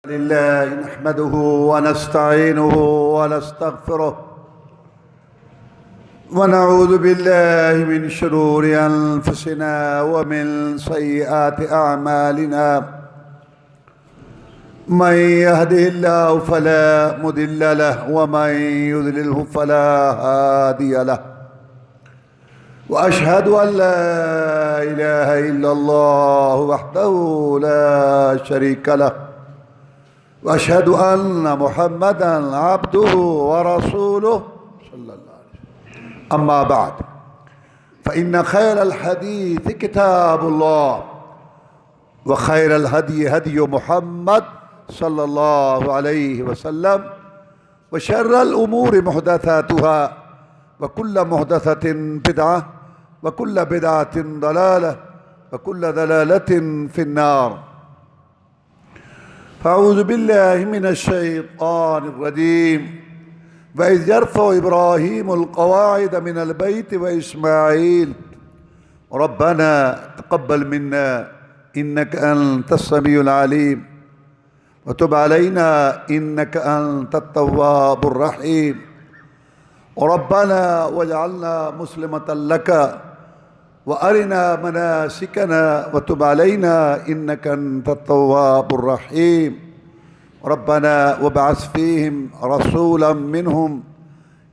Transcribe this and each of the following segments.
لله نحمده ونستعينه ونستغفره ونعوذ بالله من شرور أنفسنا ومن سيئات أعمالنا من يهده الله فلا مضل له ومن يضلله فلا هادي له وأشهد أن لا إله إلا الله وحده لا شريك له وأشهد أن محمدًا عبده ورسوله صلى الله عليه وسلم. أما بعد فإن خير الحديث كتاب الله وخير الهدي هدي محمد صلى الله عليه وسلم وشر الأمور محدثاتها وكل محدثة بدعة وكل بدعة ضلالة وكل ضلالة في النار. فأعوذ بالله من الشيطان الرجيم. وإذ يرفع إبراهيم القواعد من البيت وإسماعيل ربنا تقبل منا إنك أنت السميع العليم وتب علينا إنك أنت التواب الرحيم ربنا واجعلنا مسلمة لك وأرنا مناسكنا وتب علينا إنك أنت التواب الرحيم ربنا وابعث فيهم رسولا منهم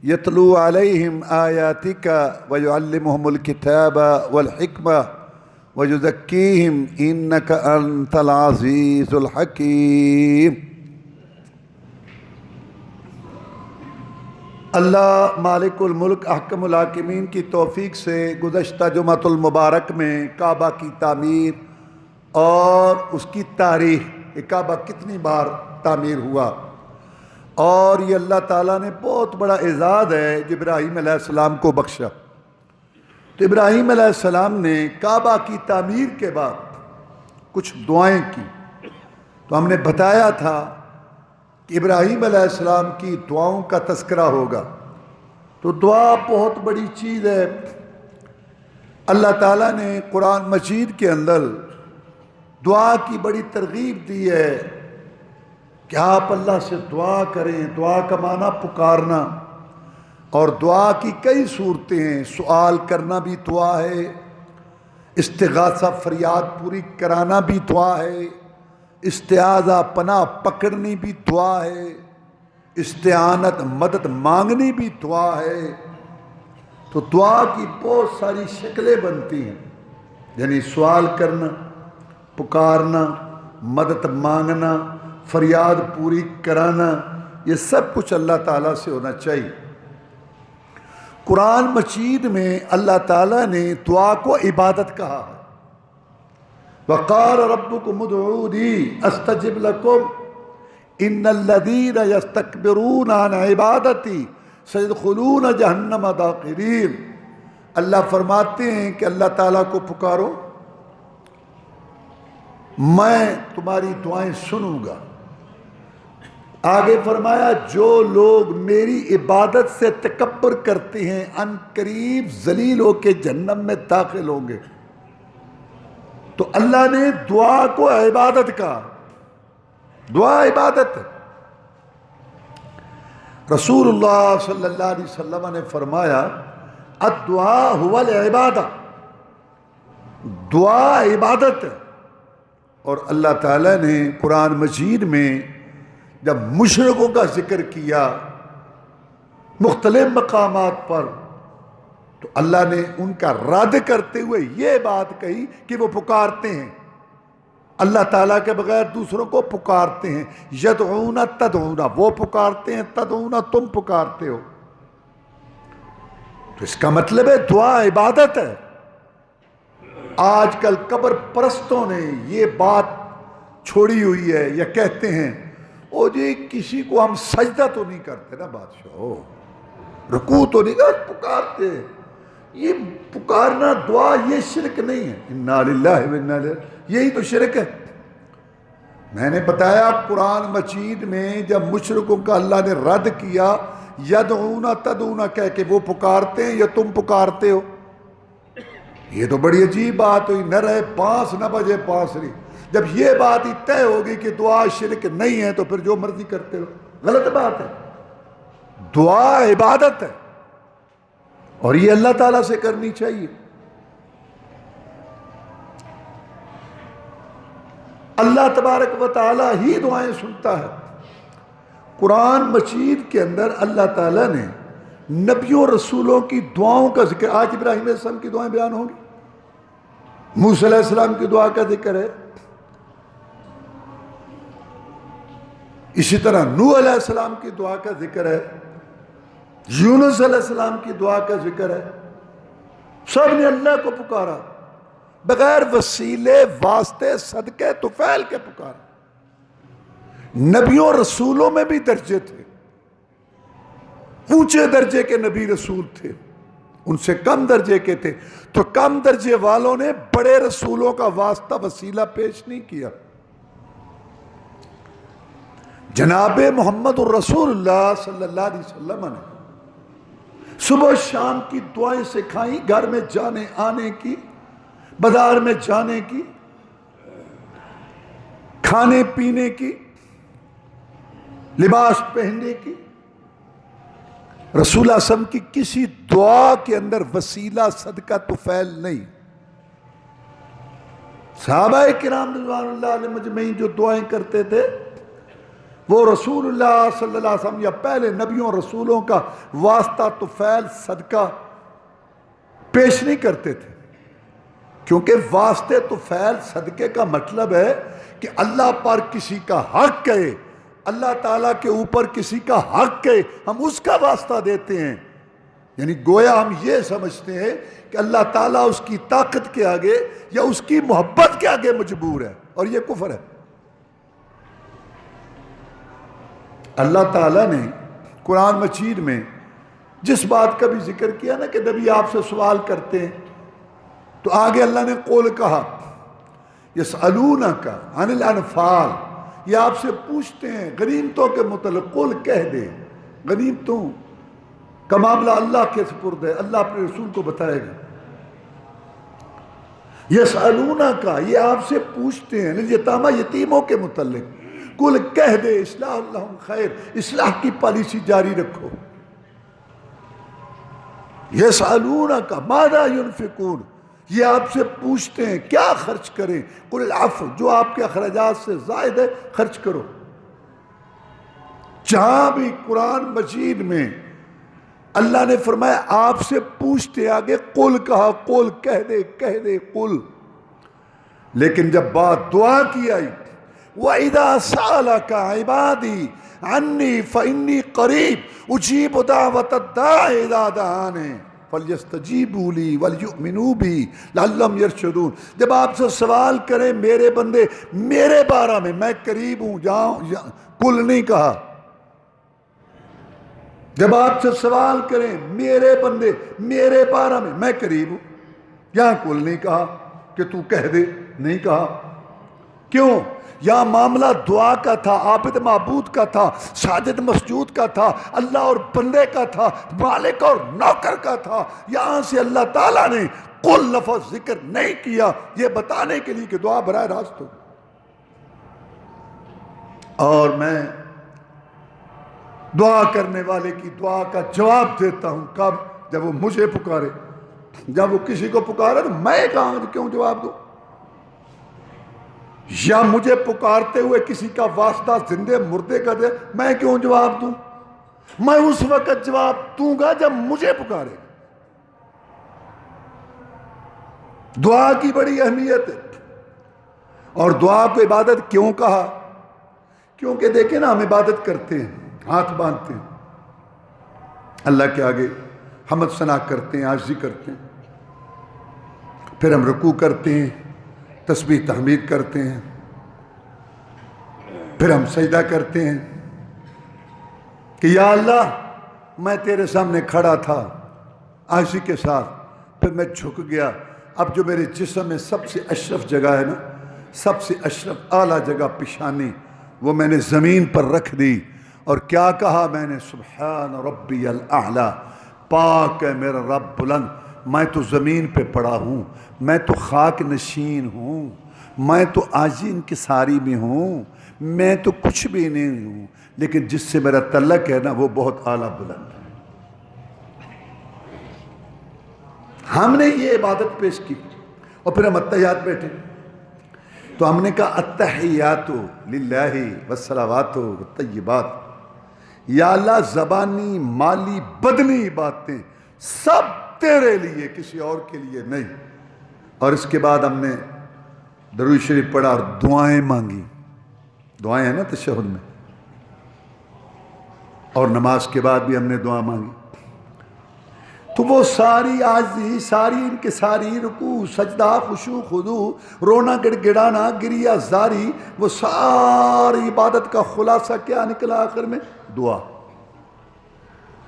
يتلو عليهم آياتك ويعلمهم الكتاب والحكمة ويزكيهم إنك أنت العزيز الحكيم. اللہ مالک الملک احکم الحاکمین کی توفیق سے گزشتہ جمعۃ المبارک میں کعبہ کی تعمیر اور اس کی تاریخ، یہ کعبہ کتنی بار تعمیر ہوا، اور یہ اللہ تعالیٰ نے بہت بڑا اعزاز ہے جو ابراہیم علیہ السلام کو بخشا. تو ابراہیم علیہ السلام نے کعبہ کی تعمیر کے بعد کچھ دعائیں کی. تو ہم نے بتایا تھا کہ ابراہیم علیہ السلام کی دعاؤں کا تذکرہ ہوگا. تو دعا بہت بڑی چیز ہے. اللہ تعالیٰ نے قرآن مجید کے اندر دعا کی بڑی ترغیب دی ہے کہ آپ اللہ سے دعا کریں. دعا کا معنی پکارنا، اور دعا کی کئی صورتیں ہیں. سوال کرنا بھی دعا ہے، استغاثہ فریاد پوری کرانا بھی دعا ہے، استعاذہ پناہ پکڑنی بھی دعا ہے، استعانت مدد مانگنی بھی دعا ہے. تو دعا کی بہت ساری شکلیں بنتی ہیں، یعنی سوال کرنا، پکارنا، مدد مانگنا، فریاد پوری کرانا، یہ سب کچھ اللہ تعالیٰ سے ہونا چاہیے. قرآن مجید میں اللہ تعالیٰ نے دعا کو عبادت کہا ہے. وقال ربكم ادعوني استجب لكم ان الذين يستكبرون عن عبادتي سيدخلون جہنم داخرین. اللہ فرماتے ہیں کہ اللہ تعالیٰ کو پکارو، میں تمہاری دعائیں سنوں گا. آگے فرمایا جو لوگ میری عبادت سے تکبر کرتے ہیں ان قریب ذلیل ہو کے جہنم میں داخل ہوں گے. تو اللہ نے دعا کو عبادت کہا. دعا عبادت. رسول اللہ صلی اللہ علیہ وسلم نے فرمایا الدعاء هو العبادہ، دعا عبادت ہے. اور اللہ تعالیٰ نے قرآن مجید میں جب مشرکوں کا ذکر کیا مختلف مقامات پر، تو اللہ نے ان کا رد کرتے ہوئے یہ بات کہی کہ وہ پکارتے ہیں اللہ تعالیٰ کے بغیر، دوسروں کو پکارتے ہیں. یدعون تدعون، وہ پکارتے ہیں، تدعون تم پکارتے ہو. تو اس کا مطلب ہے دعا عبادت ہے. آج کل قبر پرستوں نے یہ بات چھوڑی ہوئی ہے، یا کہتے ہیں او جی کسی کو ہم سجدہ تو نہیں کرتے نا بادشاہ، رکوع تو نہیں کرتے، پکارتے. یہ پکارنا دعا یہ شرک نہیں ہے. انا للہ و انا الیہ، یہی تو شرک ہے. میں نے بتایا قرآن مجید میں جب مشرکوں کا اللہ نے رد کیا یدعون تدعون کہہ کے، وہ پکارتے ہیں یا تم پکارتے ہو. یہ تو بڑی عجیب بات ہوئی. نہ رہے بانس نہ بجے بانسری. جب یہ بات ہی طے ہوگی کہ دعا شرک نہیں ہے تو پھر جو مرضی کرتے ہو، غلط بات ہے۔ دعا عبادت ہے اور یہ اللہ تعالیٰ سے کرنی چاہیے۔ اللہ تبارک و تعالیٰ ہی دعائیں سنتا ہے۔ قرآن مجید کے اندر اللہ تعالیٰ نے نبیوں رسولوں کی دعاؤں کا ذکر، آج ابراہیم علیہ السلام کی دعائیں بیان ہوں گی، موسیٰ علیہ السلام کی دعا کا ذکر ہے، اسی طرح نوح علیہ السلام کی دعا کا ذکر ہے، یونس علیہ السلام کی دعا کا ذکر ہے۔ سب نے اللہ کو پکارا، بغیر وسیلے واسطے صدقے طفیل کے پکارا۔ نبیوں رسولوں میں بھی درجے تھے، اونچے درجے کے نبی رسول تھے، ان سے کم درجے کے تھے، تو کم درجے والوں نے بڑے رسولوں کا واسطہ وسیلہ پیش نہیں کیا۔ جناب محمد الرسول اللہ صلی اللہ علیہ وسلم نے صبح و شام کی دعائیں سکھائیں، گھر میں جانے آنے کی، بازار میں جانے کی، کھانے پینے کی، لباس پہننے کی۔ رسول اللہ صلی اللہ علیہ وسلم کی کسی دعا کے اندر وسیلہ صدقہ طفیل نہیں۔ صحابہ کرام رضوان اللہ علیہ مجمعین جو دعائیں کرتے تھے وہ رسول اللہ صلی اللہ علیہ وسلم یا پہلے نبیوں رسولوں کا واسطہ طفیل صدقہ پیش نہیں کرتے تھے، کیونکہ واسطے طفیل صدقے کا مطلب ہے کہ اللہ پر کسی کا حق ہے، اللہ تعالیٰ کے اوپر کسی کا حق ہے، ہم اس کا واسطہ دیتے ہیں۔ یعنی گویا ہم یہ سمجھتے ہیں کہ اللہ تعالیٰ اس کی طاقت کے آگے یا اس کی محبت کے آگے مجبور ہے، اور یہ کفر ہے۔ اللہ تعالیٰ نے قرآن مجید میں جس بات کا بھی ذکر کیا نا کہ نبی آپ سے سوال کرتے ہیں تو آگے اللہ نے قول کہا، یسألونک عن الانفال، یہ آپ سے پوچھتے ہیں غنیمتوں کے متعلق، قول کہہ دے غنیمتوں کا معاملہ اللہ کے سپرد ہے، اللہ اپنے رسول کو بتائے گا۔ یسألونک، یہ آپ سے پوچھتے ہیں الیتامی، یتیموں کے متعلق، قل کہہ دے اصلاح لہم خیر، اصلاح کی پالیسی جاری رکھو۔ یسألونک ماذا ینفقون، یہ آپ سے پوچھتے ہیں کیا خرچ کریں، قل العفو، جو آپ کے اخراجات سے زائد ہے خرچ کرو۔ جہاں بھی قرآن مجید میں اللہ نے فرمایا آپ سے پوچھتے، آگے قل کہا، قل کہہ دے قل، لیکن جب بات دعا کی آئی وَإِذَا سَأَلَكَ عِبَادِي عَنِّي فَإِنِّي قَرِيبٌ أُجِيبُ دَعْوَةَ الدَّاعِ إِذَا دَعَانِ فَلْيَسْتَجِيبُوا لِي وَلْيُؤْمِنُوا بِي لَعَلَّهُمْ يَرْشُدُونَ۔ جب آپ سے سوال کریں میرے بندے میرے بارے میں قریب ہوں، جہاں قل نہیں کہا۔ جب آپ سے سوال کریں میرے بندے میرے بارے میں قریب ہوں، یہاں قل نہیں کہا کہ تو کہہ دے، نہیں کہا۔ کیوں؟ یہاں معاملہ دعا کا تھا، عابد معبود کا تھا، ساجد مسجود کا تھا، اللہ اور بندے کا تھا، مالک اور نوکر کا تھا۔ یہاں سے اللہ تعالیٰ نے قل لفظ ذکر نہیں کیا، یہ بتانے کے لیے کہ دعا براہ راست ہو۔ اور میں دعا کرنے والے کی دعا کا جواب دیتا ہوں، کب؟ جب وہ مجھے پکارے۔ جب وہ کسی کو پکارے تو میں کیوں جواب دوں؟ یا مجھے پکارتے ہوئے کسی کا واسطہ زندے مردے کا دے، میں کیوں جواب دوں؟ میں اس وقت جواب دوں گا جب مجھے پکارے۔ دعا کی بڑی اہمیت ہے، اور دعا کو عبادت کیوں کہا؟ کیونکہ دیکھیں نا، ہم عبادت کرتے ہیں، ہاتھ باندھتے ہیں، اللہ کے آگے حمد ثنا کرتے ہیں، عاجزی کرتے ہیں، پھر ہم رکوع کرتے ہیں، تسبیح تحمید کرتے ہیں، پھر ہم سجدہ کرتے ہیں کہ یا اللہ میں تیرے سامنے کھڑا تھا عاجزی کے ساتھ، پھر میں جھک گیا، اب جو میرے جسم میں سب سے اشرف جگہ ہے نا، سب سے اشرف اعلیٰ جگہ پیشانی، وہ میں نے زمین پر رکھ دی، اور کیا کہا میں نے؟ سبحان ربی الاعلیٰ، پاک ہے میرا رب بلند، میں تو زمین پہ پڑا ہوں، میں تو خاک نشین ہوں، میں تو آج ہی انکساری میں ہوں، میں تو کچھ بھی نہیں ہوں، لیکن جس سے میرا تعلق ہے نا وہ بہت اعلیٰ بلند ہے۔ ہم نے یہ عبادت پیش کی اور پھر ہم اتحیات بیٹھے تو ہم نے کہا التحیات للہ والصلوات والطیبات، یا اللہ زبانی، مالی، بدنی باتیں سب تیرے لیے، کسی اور کے لیے نہیں۔ اور اس کے بعد ہم نے درود شریف پڑھا اور دعائیں مانگی، دعائیں ہیں نا تشہد میں، اور نماز کے بعد بھی ہم نے دعا مانگی۔ تو وہ ساری عاجزی، ساری انکساری، رکوع، سجدہ، خشوع، خضوع، رونا گڑ گڑانا، گریہ زاری، وہ ساری عبادت کا خلاصہ کیا نکلا آخر میں؟ دعا۔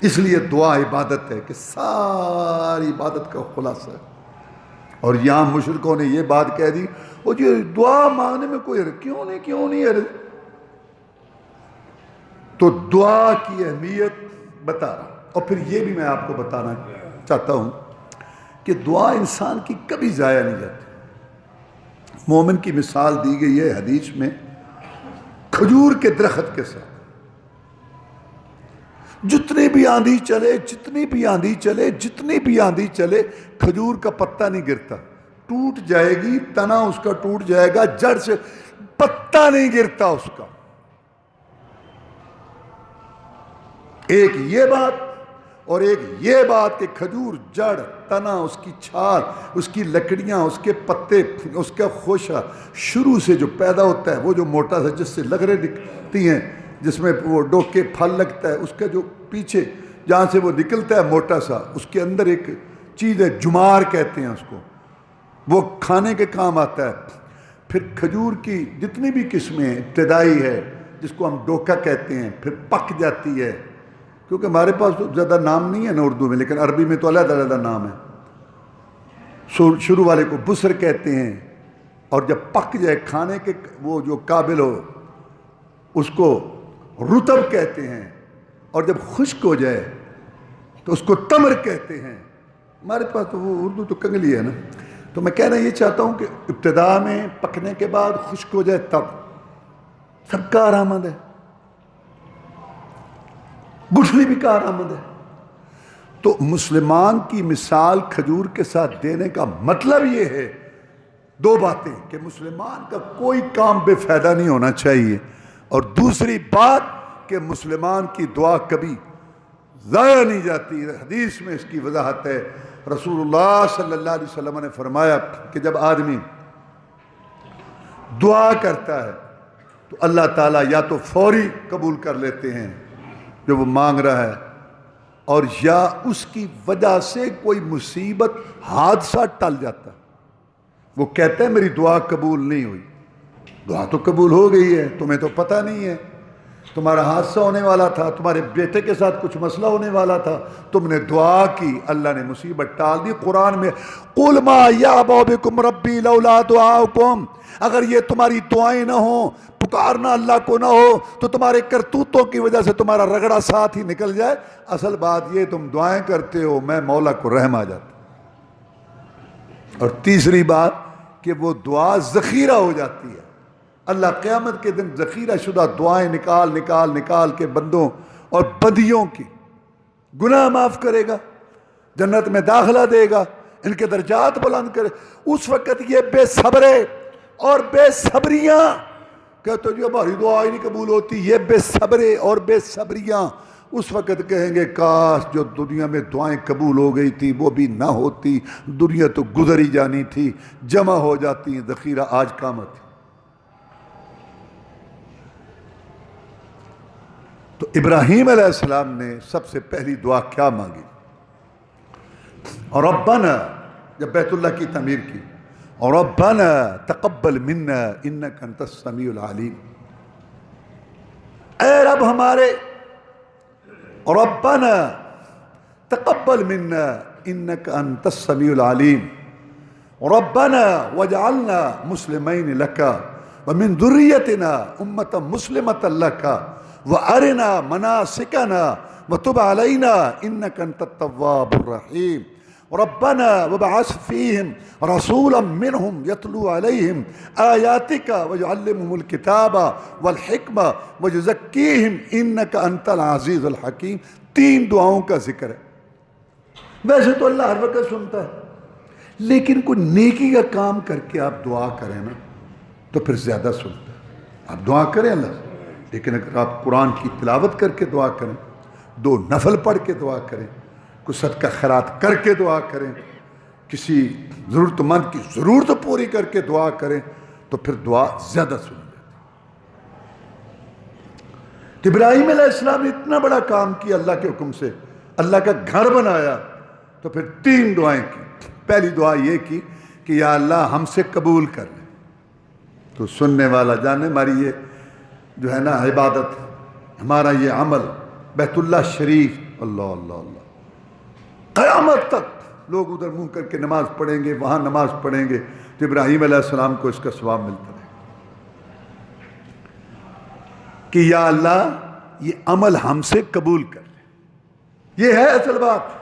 اس لیے دعا عبادت ہے کہ ساری عبادت کا خلاصہ ہے۔ اور یہاں مشرکوں نے یہ بات کہہ دی، وہ جی دعا مانگنے میں کوئی حرج کیوں نہیں حرج؟ تو دعا کی اہمیت بتا رہا ہوں۔ اور پھر یہ بھی میں آپ کو بتانا چاہتا ہوں کہ دعا انسان کی کبھی ضائع نہیں جاتی۔ مومن کی مثال دی گئی ہے حدیث میں کھجور کے درخت کے ساتھ، جتنی بھی آندھی چلے، جتنی بھی آندھی چلے، جتنی بھی آندھی چلے، کھجور کا پتا نہیں گرتا، ٹوٹ جائے گی، تنا اس کا ٹوٹ جائے گا، جڑ سے پتا نہیں گرتا اس کا۔ ایک یہ بات اور ایک یہ بات کہ کھجور، جڑ، تنا، اس کی چھال، اس کی لکڑیاں، اس کے پتے، اس کا خوشہ شروع سے جو پیدا ہوتا ہے، وہ جو موٹا سا جس سے لغریں نکلتی ہیں، جس میں وہ ڈوک کے پھل لگتا ہے، اس کا جو پیچھے جہاں سے وہ نکلتا ہے موٹا سا، اس کے اندر ایک چیز ہے، جمار کہتے ہیں اس کو، وہ کھانے کے کام آتا ہے۔ پھر کھجور کی جتنی بھی قسمیں ہیں، ابتدائی ہے جس کو ہم ڈوکا کہتے ہیں، پھر پک جاتی ہے، کیونکہ ہمارے پاس تو زیادہ نام نہیں ہے نا اردو میں، لیکن عربی میں تو علیحدہ علیحدہ نام ہے۔ شروع والے کو بسر کہتے ہیں، اور جب پک جائے کھانے کے وہ جو قابل ہو اس کو رطب کہتے ہیں، اور جب خشک ہو جائے تو اس کو تمر کہتے ہیں۔ ہمارے پاس تو وہ اردو تو کنگلی ہے نا۔ تو میں کہنا یہ چاہتا ہوں کہ ابتدا میں پکنے کے بعد خشک ہو جائے تب سب کارآمد ہے، گٹھلی بھی کارآمد ہے۔ تو مسلمان کی مثال کھجور کے ساتھ دینے کا مطلب یہ ہے دو باتیں، کہ مسلمان کا کوئی کام بے فائدہ نہیں ہونا چاہیے، اور دوسری بات کہ مسلمان کی دعا کبھی ضائع نہیں جاتی۔ حدیث میں اس کی وضاحت ہے، رسول اللہ صلی اللہ علیہ وسلم نے فرمایا کہ جب آدمی دعا کرتا ہے تو اللہ تعالیٰ یا تو فوری قبول کر لیتے ہیں جو وہ مانگ رہا ہے، اور یا اس کی وجہ سے کوئی مصیبت، حادثہ ٹل جاتا ہے۔ وہ کہتا ہے میری دعا قبول نہیں ہوئی، دعا تو قبول ہو گئی ہے، تمہیں تو پتہ نہیں ہے، تمہارا حادثہ ہونے والا تھا، تمہارے بیٹے کے ساتھ کچھ مسئلہ ہونے والا تھا، تم نے دعا کی، اللہ نے مصیبت ٹال دی۔ قرآن میں قُلْ مَا يَعْبَأُ بِكُمْ رَبِّي لَوْلَا دُعَاؤُكُمْ، اگر یہ تمہاری دعائیں نہ ہوں، پکارنا اللہ کو نہ ہو، تو تمہارے کرتوتوں کی وجہ سے تمہارا رگڑا ساتھ ہی نکل جائے۔ اصل بات یہ تم دعائیں کرتے ہو، میں مولا کو رحم آ جاتا۔ اور تیسری بات کہ وہ دعا ذخیرہ ہو جاتی ہے، اللہ قیامت کے دن ذخیرہ شدہ دعائیں نکال کے بندوں اور بدیوں کی گناہ معاف کرے گا، جنت میں داخلہ دے گا، ان کے درجات بلند کرے۔ اس وقت یہ بے صبرے اور بے صبریاں کہتے جو ہماری دعا ہی نہیں قبول ہوتی، یہ بے صبرے اور بے صبریاں اس وقت کہیں گے کاش جو دنیا میں دعائیں قبول ہو گئی تھی وہ بھی نہ ہوتی، دنیا تو گزر ہی جانی تھی، جمع ہو جاتی ہیں ذخیرہ، آج کام آتی۔ تو ابراہیم علیہ السلام نے سب سے پہلی دعا کیا مانگی؟ اور ربنا، جب بیت اللہ کی تعمیر کی، اور ربنا تقبل منا انک انت السمیع العلیم، اے رب ہمارے، ربنا تقبل منا انک انت السمیع العلیم، ربنا واجعلنا مسلمین لک ومن ذریتنا امة مسلمة لک وَأَرِنَا مَنَاسِكَنَا وَتُبْ عَلَيْنَا إِنَّكَ أَنْتَ التَّوَّابُ الرَّحِيمُ ربنا وابعث فيهم رسولا منهم يتلو عليهم آياتك ويعلمهم الكتاب والحکمہ ويزكيهم إنك أنت العزيز الحكيم. 3 دعاؤں کا ذکر ہے. ویسے تو اللہ ہر وقت سنتا ہے، لیکن کوئی نیکی کا کام کر کے آپ دعا کریں نا تو پھر زیادہ سنتا ہے. آپ دعا کریں اللہ سے، لیکن اگر آپ قرآن کی تلاوت کر کے دعا کریں، 2 نفل پڑھ کے دعا کریں، کوئی صدقہ خیرات کر کے دعا کریں، کسی ضرورت مند کی ضرورت پوری کر کے دعا کریں تو پھر دعا زیادہ سن جاتی. ابراہیم علیہ السلام نے اتنا بڑا کام کیا اللہ کے حکم سے، اللہ کا گھر بنایا، تو پھر 3 دعائیں کی. پہلی دعا یہ کی کہ یا اللہ ہم سے قبول کر لے. تو سننے والا جانے ہماری یہ جو ہے نا عبادت، ہمارا یہ عمل بیت اللہ شریف، اللہ اللہ اللہ، قیامت تک لوگ ادھر منہ کر کے نماز پڑھیں گے، وہاں نماز پڑھیں گے، تو ابراہیم علیہ السلام کو اس کا ثواب ملتا ہے کہ یا اللہ یہ عمل ہم سے قبول کر لے. یہ ہے اصل بات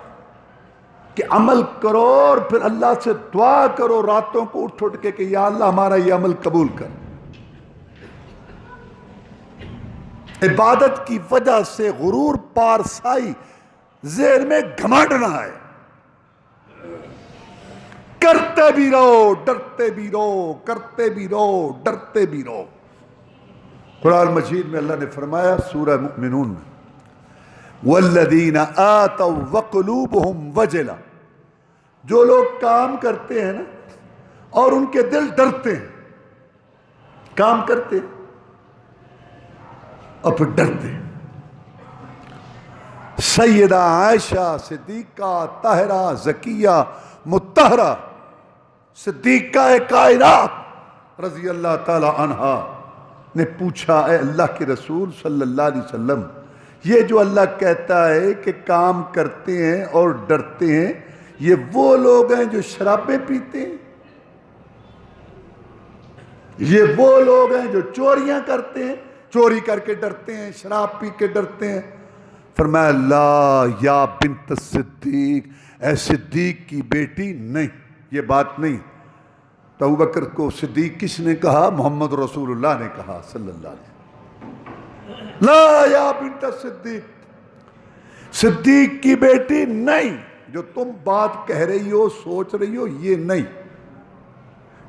کہ عمل کرو اور پھر اللہ سے دعا کرو راتوں کو اٹھ کے کہ یا اللہ ہمارا یہ عمل قبول کر. عبادت کی وجہ سے غرور، پارسائی، ذہن میں گھمنڈ نہ آئے. کرتے بھی رہو، ڈرتے بھی رہو، کرتے بھی رہو، ڈرتے بھی رہو. قرآن مجید میں اللہ نے فرمایا سورہ مؤمنون میں، والذین آتوا وقلوبہم وجلہ، جو لوگ کام کرتے ہیں نا اور ان کے دل ڈرتے ہیں، کام کرتے ہیں اور پھر ڈرتے ہیں. سیدہ عائشہ صدیقہ طاہرہ زکیہ مطہرہ صدیقہ کائنات رضی اللہ تعالی عنہا نے پوچھا، اے اللہ کے رسول صلی اللہ علیہ وسلم، یہ جو اللہ کہتا ہے کہ کام کرتے ہیں اور ڈرتے ہیں، یہ وہ لوگ ہیں جو شرابیں پیتے ہیں؟ یہ وہ لوگ ہیں جو چوریاں کرتے ہیں، چوری کر کے ڈرتے ہیں، شراب پی کے ڈرتے ہیں؟ فرمایا لا یا بنت صدیق، اے صدیق کی بیٹی، نہیں، یہ بات نہیں. تو ابوبکر کو صدیق کس نے کہا؟ محمد رسول اللہ نے کہا صلی اللہ علیہ وسلم. لا یا بنت صدیق، صدیق کی بیٹی نہیں، جو تم بات کہہ رہی ہو، سوچ رہی ہو، یہ نہیں.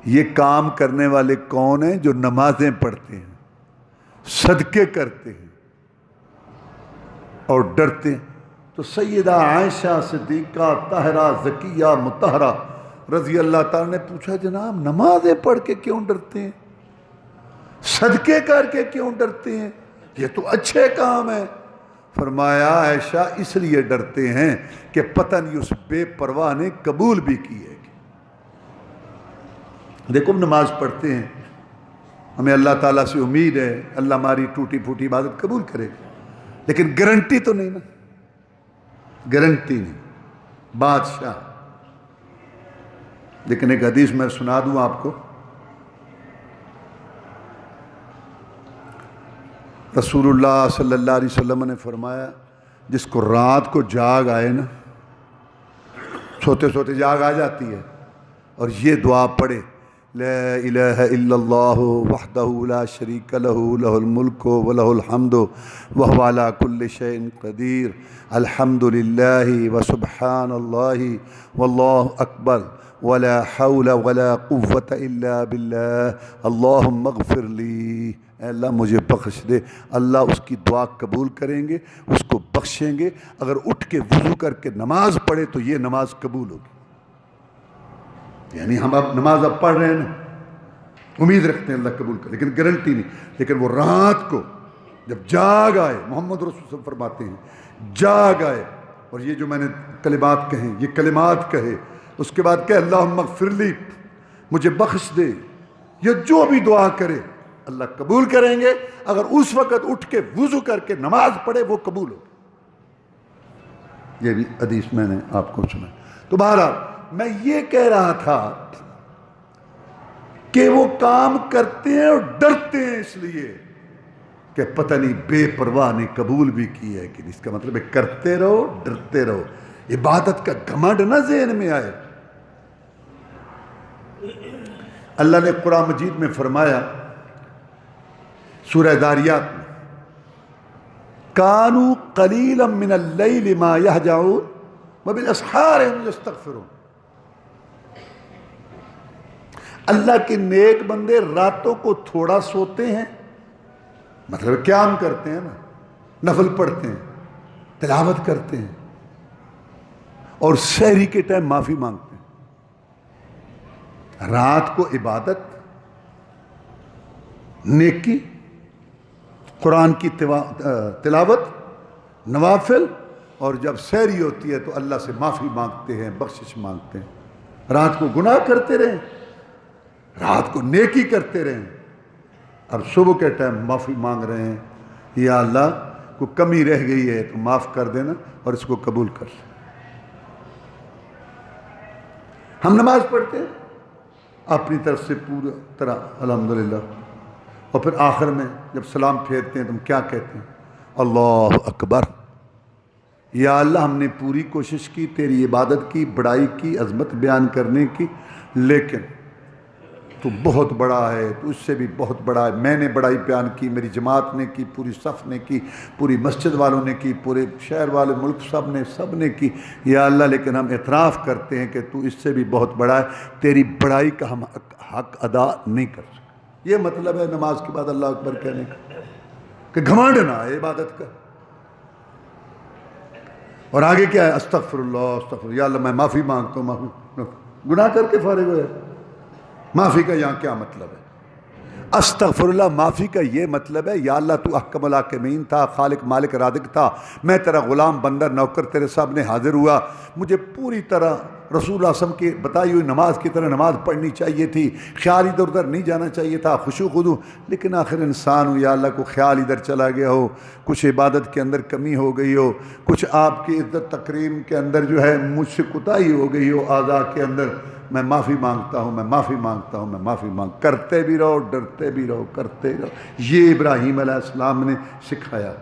یہ کام کرنے والے کون ہیں؟ جو نمازیں پڑھتے ہیں، صدقے کرتے ہیں اور ڈرتے ہیں. تو سیدہ عائشہ صدیقہ طاہرہ زکیہ مطہرہ رضی اللہ تعالیٰ نے پوچھا، جناب نمازیں پڑھ کے کیوں ڈرتے ہیں؟ صدقے کر کے کیوں ڈرتے ہیں؟ یہ تو اچھے کام ہیں. فرمایا عائشہ اس لیے ڈرتے ہیں کہ پتہ نہیں اس بے پرواہ نے قبول بھی کی ہے. دیکھو نماز پڑھتے ہیں، ہمیں اللہ تعالیٰ سے امید ہے اللہ ہماری ٹوٹی پھوٹی عبادت قبول کرے گا، لیکن گارنٹی تو نہیں نا، گارنٹی نہیں. بادشاہ، لیکن ایک حدیث میں سنا دوں آپ کو. رسول اللہ صلی اللہ علیہ وسلم نے فرمایا، جس کو رات کو جاگ آئے نا، سوتے سوتے جاگ آ جاتی ہے، اور یہ دعا پڑھے، لا الہ الا اللہ وحدہ لا شریک لہ لہ الملک ولہ الحمد وہو علی کل شیء قدیر، الحمد للہ وسبحان اللہ واللہ اکبر ولا حول ولا قوة الا باللہ اللہم اغفر لی، اے اللہ مجھے بخش دے. اللہ اس کی دعا قبول کریں گے، اس کو بخشیں گے. اگر اٹھ کے وضو کر کے نماز پڑھے تو یہ نماز قبول ہوگی. یعنی ہم اب نماز اب پڑھ رہے ہیں نا، امید رکھتے ہیں اللہ قبول کرے، لیکن گارنٹی نہیں. لیکن وہ رات کو جب جاگ آئے، محمد رسول صلی اللہ علیہ وسلم فرماتے ہیں جاگ آئے، اور یہ جو میں نے کلمات کہیں، یہ کلمات کہے، اس کے بعد کہ اللہم اغفر لی، مجھے بخش دے، یہ جو بھی دعا کرے اللہ قبول کریں گے. اگر اس وقت اٹھ کے وضو کر کے نماز پڑھے وہ قبول ہوگی. یہ بھی حدیث میں نے آپ کو سنا. تو بہرحال میں یہ کہہ رہا تھا کہ وہ کام کرتے ہیں اور ڈرتے ہیں اس لیے کہ پتہ نہیں بے پرواہ نے قبول بھی کی ہے کہ اس کا مطلب ہے کرتے رہو ڈرتے رہو. عبادت کا گھمنڈ نہ ذہن میں آئے۔ اللہ نے قرآن مجید میں فرمایا سورہ داریات میں، کانوا قلیلا من اللیل ما یہجعون وبالاسحار هم یستغفرون۔ اللہ کے نیک بندے راتوں کو تھوڑا سوتے ہیں، مطلب قیام کرتے ہیں نا، نفل پڑھتے ہیں، تلاوت کرتے ہیں، اور سحری کے ٹائم معافی مانگتے ہیں۔ رات کو عبادت، نیکی، قرآن کی تلاوت، نوافل، اور جب سحری ہوتی ہے تو اللہ سے معافی مانگتے ہیں، بخشش مانگتے ہیں۔ رات کو گناہ کرتے رہیں، رات کو نیکی کرتے رہیں، اب صبح کے ٹائم معافی مانگ رہے ہیں، یا اللہ کو کمی رہ گئی ہے تو معاف کر دینا اور اس کو قبول کر لیں۔ ہم نماز پڑھتے ہیں اپنی طرف سے پورا طرح الحمدللہ، اور پھر آخر میں جب سلام پھیرتے ہیں تو ہم کیا کہتے ہیں؟ اللہ اکبر۔ یا اللہ ہم نے پوری کوشش کی، تیری عبادت کی، بڑائی کی، عظمت بیان کرنے کی، لیکن تو بہت بڑا ہے، تو اس سے بھی بہت بڑا ہے۔ میں نے بڑائی بیان کی، میری جماعت نے کی، پوری صف نے کی، پوری مسجد والوں نے کی، پورے شہر والے ملک سب نے کی، یا اللہ لیکن ہم اعتراف کرتے ہیں کہ تو اس سے بھی بہت بڑا ہے، تیری بڑائی کا ہم حق ادا نہیں کر سکتے۔ یہ مطلب ہے نماز کے بعد اللہ اکبر کہنے کا، کہ گھمنڈ نہ ہے عبادت کا۔ اور آگے کیا ہے؟ استغفر اللہ، استغفر، یا اللہ میں معافی مانگتا ہوں، معافی، گناہ کر کے فارغ ہوئے۔ معافی کا یہاں کیا مطلب ہے؟ استغفر اللہ، معافی کا یہ مطلب ہے یا اللہ تو احکم الحاکمین تھا، خالق مالک رازق تھا، میں تیرا غلام بندہ نوکر تیرے سامنے حاضر ہوا، مجھے پوری طرح رسول اللہ صلی اللہ علیہ وسلم کی بتائی ہوئی نماز کی طرح نماز پڑھنی چاہیے تھی، خیال ادھر ادھر نہیں جانا چاہیے تھا، خشوع خضوع، لیکن آخر انسان ہوں، یا اللہ کو خیال ادھر چلا گیا ہو، کچھ عبادت کے اندر کمی ہو گئی ہو، کچھ آپ کی عزت تکریم کے اندر جو ہے مجھ سے کوتاہی ہو گئی ہو اعضاء کے اندر، میں معافی مانگتا ہوں، میں معافی مانگتا ہوں، میں معافی کرتے بھی رہو، ڈرتے بھی رہو، کرتے رہو۔ یہ ابراہیم علیہ السلام نے سکھایا،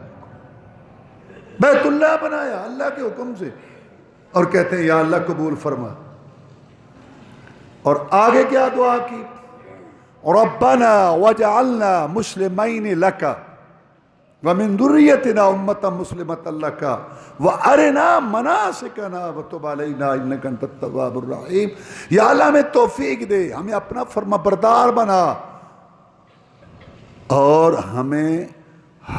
بیت اللہ بنایا اللہ کے حکم سے، اور کہتے ہیں یا اللہ قبول فرما۔ اور آگے کیا دعا کی؟ ربنا وجعلنا مسلمین لک ومن ذریتنا امۃ مسلمۃ لک وارنا مناسکنا وتب علینا انک انت التواب الرحیم۔ یا اللہ ہمیں توفیق دے، ہمیں اپنا فرما بردار بنا، اور ہمیں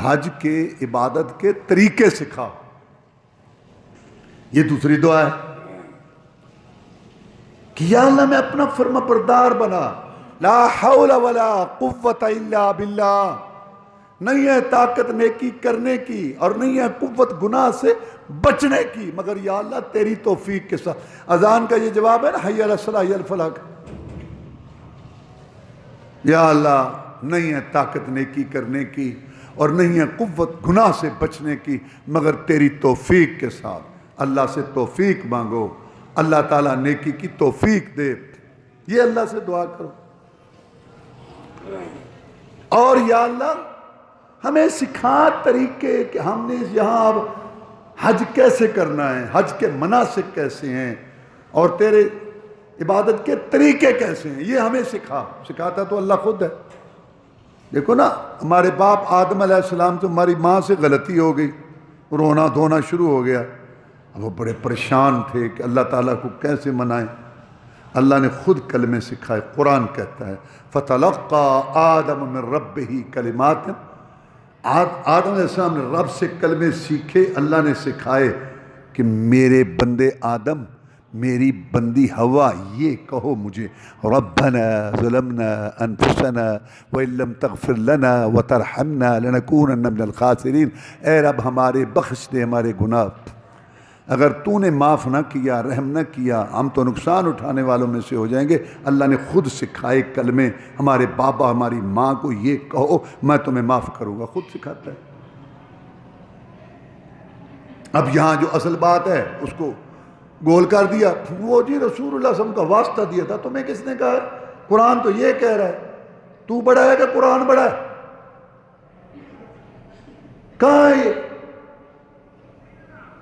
حج کے عبادت کے طریقے سکھا۔ یہ دوسری دعا ہے کہ یا اللہ میں اپنا فرما بردار بنا، لا حول ولا قوت الا باللہ، نہیں ہے طاقت نیکی کرنے کی اور نہیں ہے قوت گناہ سے بچنے کی مگر یا اللہ تیری توفیق کے ساتھ۔ اذان کا یہ جواب ہے نا، حی علی الصلاۃ حی علی الفلاح۔ یا اللہ نہیں ہے طاقت نیکی کرنے کی اور نہیں ہے قوت گناہ سے بچنے کی مگر تیری توفیق کے ساتھ۔ اللہ سے توفیق مانگو، اللہ تعالیٰ نیکی کی توفیق دے، یہ اللہ سے دعا کرو۔ اور یا اللہ ہمیں سکھا طریقے کہ ہم نے یہاں اب حج کیسے کرنا ہے، حج کے مناسک کیسے ہیں اور تیرے عبادت کے طریقے کیسے ہیں، یہ ہمیں سکھاتا تو اللہ خود ہے۔ دیکھو نا، ہمارے باپ آدم علیہ السلام سے ہماری ماں سے غلطی ہو گئی، رونا دھونا شروع ہو گیا، وہ بڑے پریشان تھے کہ اللہ تعالیٰ کو کیسے منائیں۔ اللہ نے خود کلمے سکھائے، قرآن کہتا ہے فَتَلَقَّى آدَمَ مِن رَبِّهِ كَلِمَاتٍ، آدم علیہ السلام نے رب سے کلمے سیکھے، اللہ نے سکھائے کہ میرے بندے آدم، میری بندی ہوا، یہ کہو مجھے ربنا ظلمنا انفسنا وان لم تغفر لنا وترحمنا لنکونن من الخاسرین، اے رب ہمارے بخش دے ہمارے گناہ، اگر تو نے معاف نہ کیا، رحم نہ کیا، ہم تو نقصان اٹھانے والوں میں سے ہو جائیں گے۔ اللہ نے خود سکھائے کلمے، ہمارے بابا ہماری ماں کو یہ کہو میں تمہیں معاف کروں گا، خود سکھاتا ہے۔ اب یہاں جو اصل بات ہے اس کو گول کر دیا، وہ جی رسول اللہ صلی اللہ علیہ وسلم کا واسطہ دیا تھا، تمہیں کس نے کہا ہے؟ قرآن تو یہ کہہ رہا ہے، تو بڑا ہے کہ قرآن بڑا ہے؟ کہاں ہے یہ؟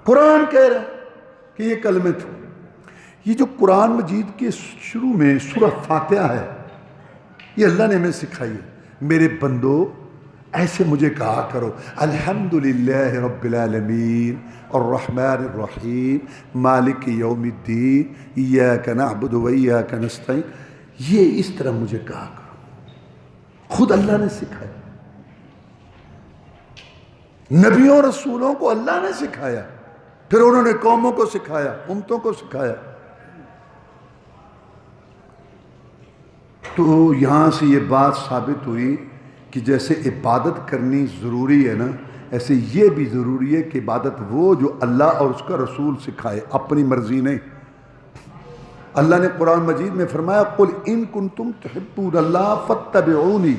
قرآن کہہ رہا ہے کہ یہ کلمے تھے. یہ جو قرآن مجید کے شروع میں سورہ فاتحہ ہے، یہ اللہ نے ہمیں سکھائی ہے. میرے بندو ایسے مجھے کہا کرو، الحمدللہ رب العالمین الرحمن الرحیم مالک یوم الدین ایاک نعبد و ایاک نستعین. یہ اس طرح مجھے کہا کرو، خود اللہ نے سکھایا. نبیوں اور رسولوں کو اللہ نے سکھایا، پھر انہوں نے قوموں کو سکھایا، امتوں کو سکھایا. تو یہاں سے یہ بات ثابت ہوئی کہ جیسے عبادت کرنی ضروری ہے نا، ایسے یہ بھی ضروری ہے کہ عبادت وہ جو اللہ اور اس کا رسول سکھائے، اپنی مرضی نہیں. اللہ نے قرآن مجید میں فرمایا قل ان کنتم تحبون اللہ فاتبعونی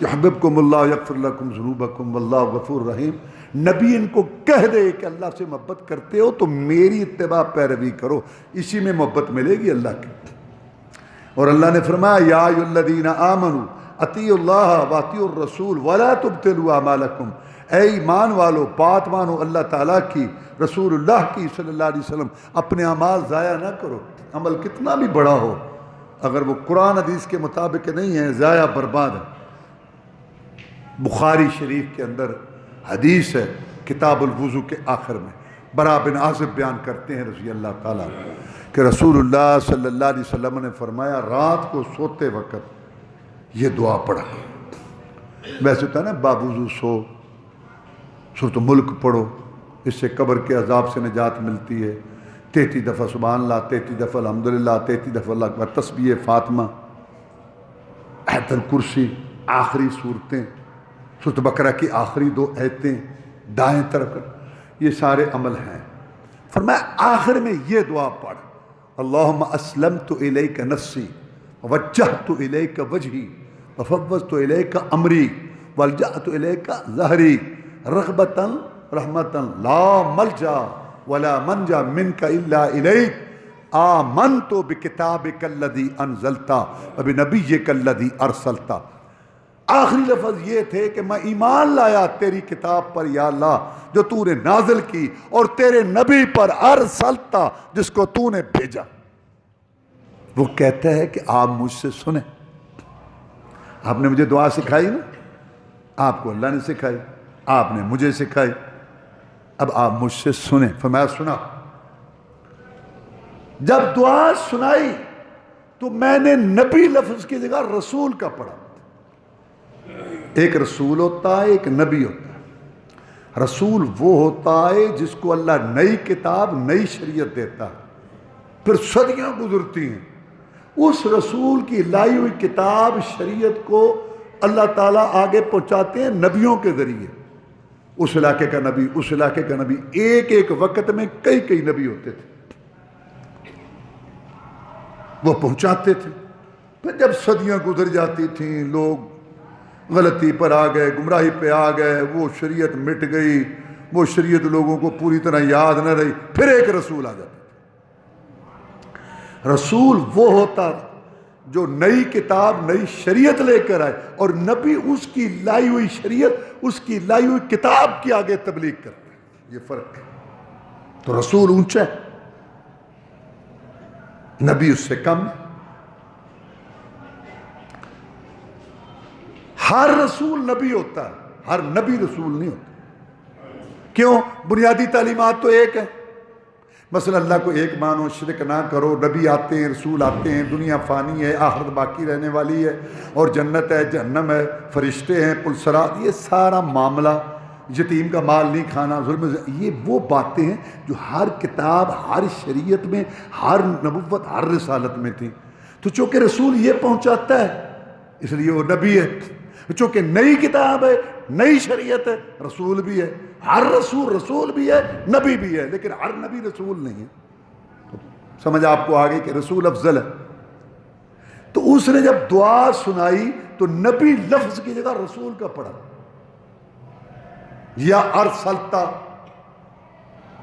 یحببکم اللہ یغفر لکم ذنوبکم واللہ غفور رحیم. نبی ان کو کہہ دے کہ اللہ سے محبت کرتے ہو تو میری اتباع پیروی کرو، اسی میں محبت ملے گی اللہ کی. اور اللہ نے فرمایا یا ایھا الذین آمنوا اطیعوا اللہ واطیعوا الرسول ولا تبطلوا اعمالکم. اے ایمان والو، بات مانو اللہ تعالیٰ کی، رسول اللہ کی صلی اللہ علیہ وسلم. اپنے اعمال ضائع نہ کرو. عمل کتنا بھی بڑا ہو، اگر وہ قرآن حدیث کے مطابق نہیں ہے، ضائع برباد ہے. بخاری شریف کے اندر حدیث ہے کتاب الوضو کے آخر میں، برا بن عازب بیان کرتے ہیں رضی اللہ تعالیٰ کہ رسول اللہ صلی اللہ علیہ وسلم نے فرمایا رات کو سوتے وقت یہ دعا پڑھا. ویسے ہوتا ہے نا باوضو سو، سورۃ ملک پڑھو، اس سے قبر کے عذاب سے نجات ملتی ہے. 33 دفعہ سبحان اللہ، 33 دفعہ الحمدللہ، 33 دفعہ اللہ اکبر، تسبیح فاطمہ، آیت الکرسی، آخری صورتیں، سورۃ بقرہ کی آخری 2 آیتیں دائیں طرف کر، یہ سارے عمل ہیں. فرمایا آخر میں یہ دعا پڑھ، اللہم اسلمت الیک نفسی ووجہت الیک وجہی وفوضت الیک امری والجأت الیک ظہری رغبتا رحمتا لا ملجا ولا منجا منک الا الیک آمنت بکتابک الذی انزلتا وبنبیک الذی ارسلتا. آخری لفظ یہ تھے کہ میں ایمان لایا تیری کتاب پر یا اللہ جو تو نے نازل کی، اور تیرے نبی پر ارسلتا جس کو تو نے بھیجا. وہ کہتا ہے کہ آپ مجھ سے سنیں. آپ نے مجھے دعا سکھائی نا، آپ کو اللہ نے سکھائی، آپ نے مجھے سکھائی، اب آپ مجھ سے سنیں. فرمایا سنا. جب دعا سنائی تو میں نے نبی لفظ کی جگہ رسول کا پڑھا. ایک رسول ہوتا ہے، ایک نبی ہوتا ہے. رسول وہ ہوتا ہے جس کو اللہ نئی کتاب، نئی شریعت دیتا ہے، پھر صدیاں گزرتی ہیں، اس رسول کی لائی ہوئی کتاب شریعت کو اللہ تعالیٰ آگے پہنچاتے ہیں نبیوں کے ذریعے. اس علاقے کا نبی، اس علاقے کا نبی، ایک ایک وقت میں کئی کئی نبی ہوتے تھے، وہ پہنچاتے تھے. پھر جب صدیاں گزر جاتی تھیں، لوگ غلطی پر آ گئے، گمراہی پہ آ گئے، وہ شریعت مٹ گئی، وہ شریعت لوگوں کو پوری طرح یاد نہ رہی، پھر ایک رسول آ جاتا. رسول وہ ہوتا جو نئی کتاب، نئی شریعت لے کر آئے، اور نبی اس کی لائی ہوئی شریعت، اس کی لائی ہوئی کتاب کی آگے تبلیغ کرتے ہیں. یہ فرق ہے. تو رسول اونچا ہے، نبی اس سے کم ہے. ہر رسول نبی ہوتا ہے، ہر نبی رسول نہیں ہوتا. کیوں؟ بنیادی تعلیمات تو ایک ہے. مثلا اللہ کو ایک مانو، شرک نہ کرو. نبی آتے ہیں، رسول آتے ہیں، دنیا فانی ہے، آخرت باقی رہنے والی ہے، اور جنت ہے، جہنم ہے، فرشتے ہیں، پل صراط. یہ سارا معاملہ، یتیم کا مال نہیں کھانا، ظلم، یہ وہ باتیں ہیں جو ہر کتاب، ہر شریعت میں، ہر نبوت، ہر رسالت میں تھی. تو چونکہ رسول یہ پہنچاتا ہے اس لیے وہ نبی ہے. چونکہ نئی کتاب ہے، نئی شریعت ہے، رسول بھی ہے. ہر رسول رسول بھی ہے، نبی بھی ہے، لیکن ہر نبی رسول نہیں ہے. تو سمجھ آپ کو آگے کہ رسول افضل ہے. تو اس نے جب دعا سنائی تو نبی لفظ کی جگہ رسول کا پڑھا. یا ارسلتا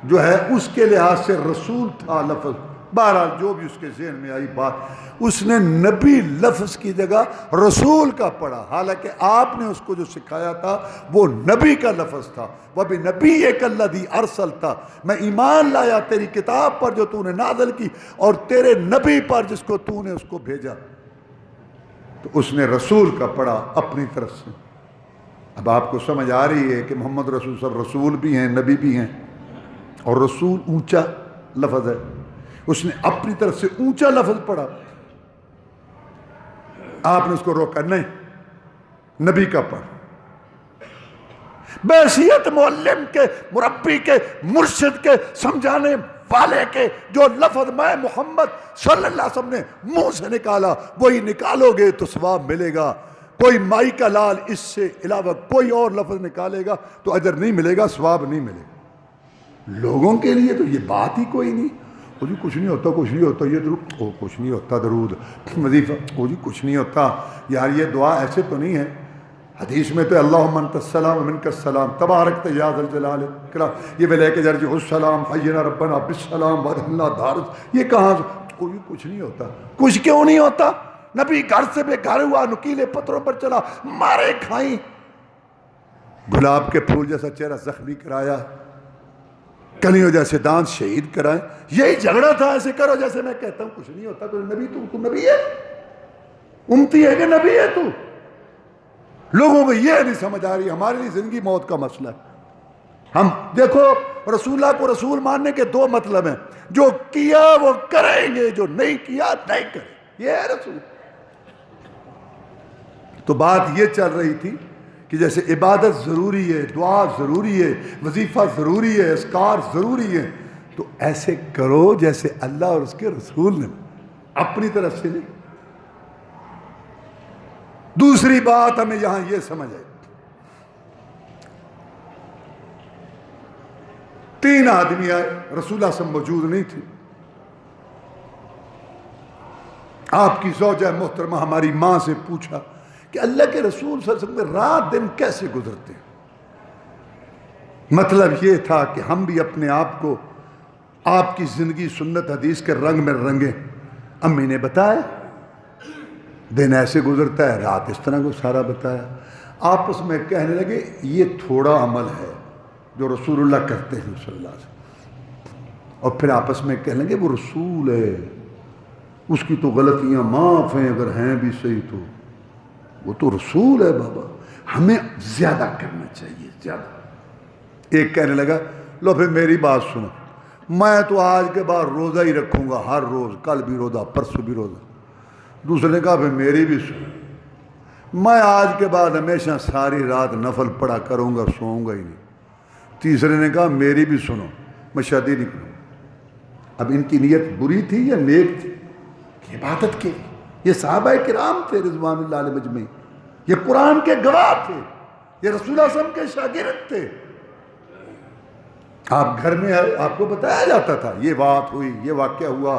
جو ہے اس کے لحاظ سے رسول تھا لفظ، بہرحال جو بھی اس کے ذہن میں آئی بات، اس نے نبی لفظ کی جگہ رسول کا پڑھا، حالانکہ آپ نے اس کو جو سکھایا تھا وہ نبی کا لفظ تھا۔ وَبِنَبِيِّكَ الَّذِي أَرْسَلْتَ، میں ایمان لایا تیری کتاب پر جو تو نے نازل کی اور تیرے نبی پر جس کو تو نے اس کو بھیجا۔ تو اس نے رسول کا پڑھا اپنی طرف سے۔ اب آپ کو سمجھ آ رہی ہے کہ محمد رسول صاحب رسول بھی ہیں، نبی بھی ہیں، اور رسول اونچا لفظ ہے، اس نے اپنی طرف سے اونچا لفظ پڑھا۔ آپ نے اس کو روکا نہیں، نبی کا پڑھ، بحیثیت معلم کے، مربی کے، مرشد کے، سمجھانے والے کے، جو لفظ میں محمد صلی اللہ علیہ وسلم نے منہ سے نکالا وہی نکالو گے تو ثواب ملے گا۔ کوئی مائی کا لال اس سے علاوہ کوئی اور لفظ نکالے گا تو اجر نہیں ملے گا، ثواب نہیں ملے گا۔ لوگوں کے لیے تو یہ بات ہی کوئی نہیں، وہ جی کچھ نہیں ہوتا، کچھ نہیں ہوتا، یہ درود، او کچھ نہیں ہوتا، درود وظیفہ، او جی کچھ نہیں ہوتا یار، یہ دعا ایسے تو نہیں ہے۔ حدیث میں تو اللہم انت السلام ومنک السلام تبارک یا ذا الجلال والاکرام، یہ بھی لے کے جرجع السلام حینا ربنا بالسلام وادخلنا دارس، یہ کہاں سے؟ او جی کچھ نہیں ہوتا۔ کچھ کیوں نہیں ہوتا؟ نبی گھر سے بے گھر ہوا، نکیلے پتھروں پر چلا، مارے کھائیں، گلاب کے پھول جیسا چہرہ زخمی کرایا، کلیوں جیسے دانت شہید کرائیں، یہی جھگڑا تھا۔ ایسے کرو جیسے میں کہتا ہوں کچھ نہیں ہوتا، تو نبی تو نبی ہے، امتی ہے کہ نبی ہے تو؟ لوگوں کو یہ نہیں سمجھ آ رہی، ہمارے لیے زندگی موت کا مسئلہ ہے۔ ہم دیکھو رسول اللہ کو رسول ماننے کے دو مطلب ہیں، جو کیا وہ کریں گے، جو نہیں کیا نہیں کریں، یہ ہے رسول۔ تو بات یہ چل رہی تھی کہ جیسے عبادت ضروری ہے، دعا ضروری ہے، وظیفہ ضروری ہے، اذکار ضروری ہے، تو ایسے کرو جیسے اللہ اور اس کے رسول نے، اپنی طرف سے نہیں۔ دوسری بات ہمیں یہاں یہ سمجھ آئی، 3 آدمی آئے، رسول اللہ صلی اللہ علیہ وسلم موجود نہیں تھے۔ آپ کی زوجہ محترمہ ہماری ماں سے پوچھا کہ اللہ کے رسول صلی اللہ علیہ وسلم رات دن کیسے گزرتے ہیں؟ مطلب یہ تھا کہ ہم بھی اپنے آپ کو آپ کی زندگی سنت حدیث کے رنگ میں رنگیں۔ امی نے بتایا دن ایسے گزرتا ہے، رات اس طرح کو سارا بتایا۔ آپس میں کہنے لگے یہ تھوڑا عمل ہے جو رسول اللہ کرتے ہیں صلی اللہ علیہ وسلم، اور پھر آپس میں کہنے لگے وہ رسول ہے، اس کی تو غلطیاں معاف ہیں، اگر ہیں بھی صحیح تو وہ تو رسول ہے بابا، ہمیں زیادہ کرنا چاہیے، زیادہ۔ ایک کہنے لگا لو پھر میری بات سنو، میں تو آج کے بعد روزہ ہی رکھوں گا، ہر روز، کل بھی روزہ، پرسوں بھی روزہ۔ دوسرے نے کہا پھر میری بھی سنو، میں آج کے بعد ہمیشہ ساری رات نفل پڑھا کروں گا، سوؤں گا ہی نہیں۔ تیسرے نے کہا میری بھی سنو، میں شادی نہیں کروں۔ اب ان کی نیت بری تھی یا نیک تھی؟ عبادت کے، یہ صحابہ کرام تھے رضوان اللہ علیہ مجمعین، یہ قرآن کے گواہ تھے، یہ رسول اللہ صلی اللہ علیہ وسلم کے شاگرد تھے۔ آپ گھر میں آپ کو بتایا جاتا تھا یہ بات ہوئی، یہ واقعہ ہوا،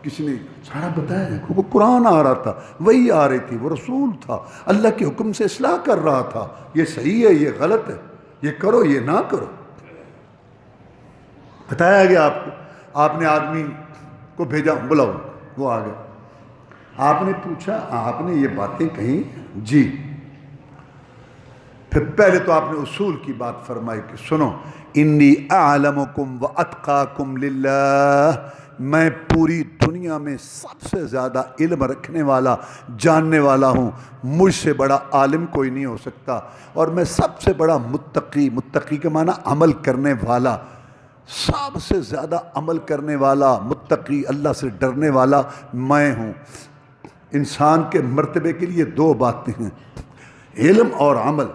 کسی نے سارا بتایا ہے، وہ قرآن آ رہا تھا، وہی آ رہی تھی، وہ رسول تھا، اللہ کے حکم سے اصلاح کر رہا تھا، یہ صحیح ہے، یہ غلط ہے، یہ کرو، یہ نہ کرو، بتایا گیا آپ کو۔ آپ نے آدمی کو بھیجا، بلاؤ، وہ آ گیا۔ آپ نے پوچھا آپ نے یہ باتیں کہیں؟ جی۔ پھر پہلے تو آپ نے اصول کی بات فرمائی کہ سنو، انی اعلمکم واتقاکم للہ، میں پوری دنیا میں سب سے زیادہ علم رکھنے والا، جاننے والا ہوں، مجھ سے بڑا عالم کوئی نہیں ہو سکتا، اور میں سب سے بڑا متقی، متقی کے معنی عمل کرنے والا، سب سے زیادہ عمل کرنے والا، متقی، اللہ سے ڈرنے والا میں ہوں۔ انسان کے مرتبے کے لیے 2 باتیں ہیں، علم اور عمل۔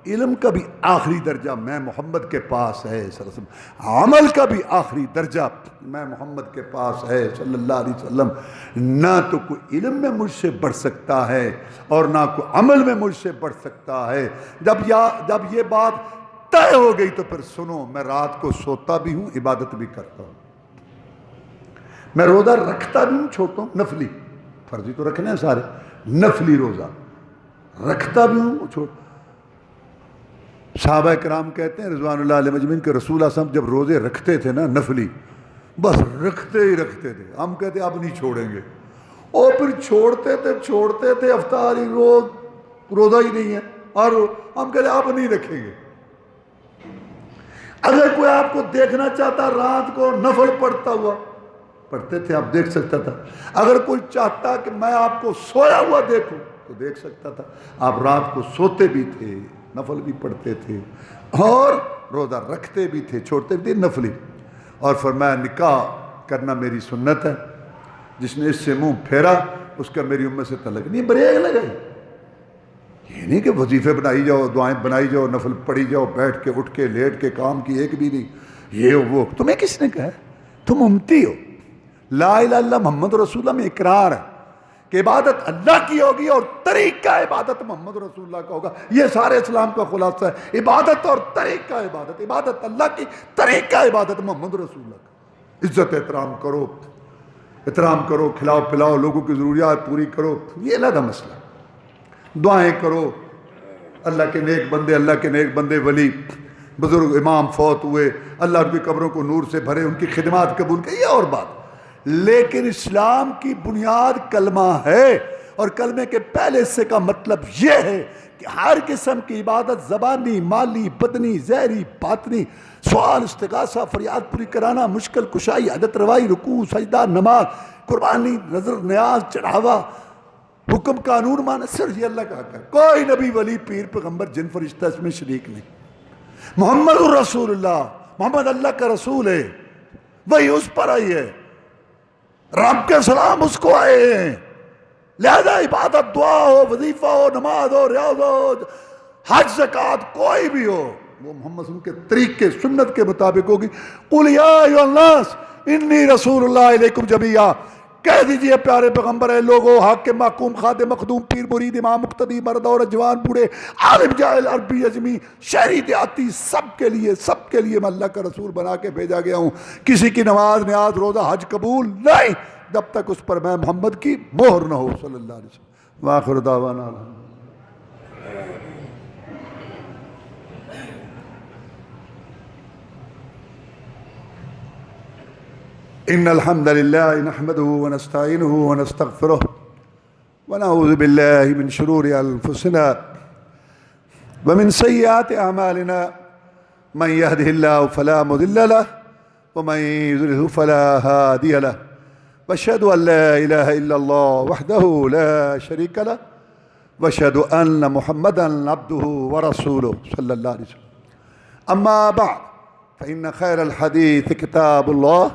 علم کا بھی آخری درجہ میں محمد کے پاس ہے صلی اللہ علیہ وسلم، عمل کا بھی آخری درجہ میں محمد کے پاس ہے صلی اللہ علیہ وسلم۔ نہ تو کوئی علم میں مجھ سے بڑھ سکتا ہے اور نہ کوئی عمل میں مجھ سے بڑھ سکتا ہے۔ جب یہ بات طے ہو گئی تو پھر سنو، میں رات کو سوتا بھی ہوں، عبادت بھی کرتا ہوں، میں روزہ رکھتا بھی ہوں، چھوٹا ہوں، نفلی، فرضی تو رکھنے ہیں سارے، نفلی روزہ رکھتا بھی ہوں، چھوٹا۔ صحابہ کرام کہتے ہیں رضوان اللہ علیہ مجمعین کہ رسول اللہ صلی اللہ علیہ وسلم جب روزے رکھتے تھے نا نفلی، بس رکھتے ہی رکھتے تھے. ہم کہتے اب نہیں چھوڑیں گے، اور پھر چھوڑتے تھے افطاری روزہ ہی نہیں ہے، اور ہم کہتے اب نہیں رکھیں گے. اگر کوئی آپ کو دیکھنا چاہتا رات کو نفل پڑھتا ہوا، پڑھتے تھے، آپ دیکھ سکتا تھا. اگر کوئی چاہتا کہ میں آپ کو سویا ہوا دیکھوں تو دیکھ سکتا تھا. آپ رات کو سوتے بھی تھے، نفل بھی پڑھتے تھے، اور روزہ رکھتے بھی تھے، چھوڑتے بھی تھے نفلی. اور فرمایا نکاح کرنا میری سنت ہے، جس نے اس سے منہ پھیرا اس کا میری امت سے تعلق نہیں. بریک لگائی، یہ نہیں کہ وظیفے بنائی جاؤ، دعائیں بنائی جاؤ، نفل پڑھی جاؤ، بیٹھ کے اٹھ کے لیٹ کے کام کی ایک بھی نہیں. یہ وہ تمہیں کس نے کہا؟ تم امتی ہو. لا الہ الا اللہ محمد رسول اللہ میں اقرار ہے کہ عبادت اللہ کی ہوگی اور طریقہ عبادت محمد رسول اللہ کا ہوگا. یہ سارے اسلام کا خلاصہ ہے، عبادت اور طریقہ عبادت. عبادت اللہ کی، طریقہ عبادت محمد رسول اللہ کا. عزت احترام کرو، کھلاؤ پلاؤ، لوگوں کی ضروریات پوری کرو، یہ علیحدہ مسئلہ. دعائیں کرو، اللہ کے نیک بندے ولی بزرگ امام فوت ہوئے، اللہ ان کی قبروں کو نور سے بھرے، ان کی خدمات قبول کرے، یہ اور بات. لیکن اسلام کی بنیاد کلمہ ہے، اور کلمے کے پہلے حصے کا مطلب یہ ہے کہ ہر قسم کی عبادت، زبانی، مالی، بدنی، ظاہری، باطنی، سوال، استغاثہ، فریاد پوری کرانا، مشکل کشائی، حاجت روائی، رکوع، سجدہ، نماز، قربانی، نظر، نیاز، چڑھاوا، حکم، قانون مانا، صرف یہ اللہ کا حق ہے. کوئی نبی، ولی، پیر، پیغمبر، جن، فرشتہ اس میں شریک نہیں. محمد الرسول اللہ، محمد اللہ کا رسول ہے، وہی اس پر آئی ہے، رب کے سلام اس کو آئے ہیں. لہذا عبادت، دعا ہو، وظیفہ ہو، نماز ہو، ریاض ہو، حج، زکوٰۃ، کوئی بھی ہو، وہ محمد صلی اللہ علیہ وسلم کے طریقے، سنت کے مطابق ہوگی. قُلْ يَا أَيُّهَا النَّاسُ إِنِّي رَسُولُ اللَّهِ إِلَيْكُمْ جَمِيعًا. کہہ دیجئے پیارے پیغمبر ہے لوگوں، حاکم، محکوم، خادم، مخدوم، پیر، مرید، امام، مقتدی، مرد اور جوان، بوڑھے، عالم، جاہل، عربی، اجمی، شہری، دیہاتی، سب کے لیے میں اللہ کا رسول بنا کے بھیجا گیا ہوں. کسی کی نماز، نیاز، روزہ، حج قبول نہیں جب تک اس پر میں محمد کی مہر نہ ہو صلی اللہ علیہ وسلم. وآخر دعوانا ان الحمد لله نحمده ونستعينه ونستغفره ونعوذ بالله من شرور انفسنا ومن سيئات اعمالنا. من يهده الله فلا مضل له ومن يضلل فلا هادي له. واشهد ان لا اله الا الله وحده لا شريك له واشهد ان محمدا عبده ورسوله صلى الله عليه وسلم. اما بعد فان خير الحديث كتاب الله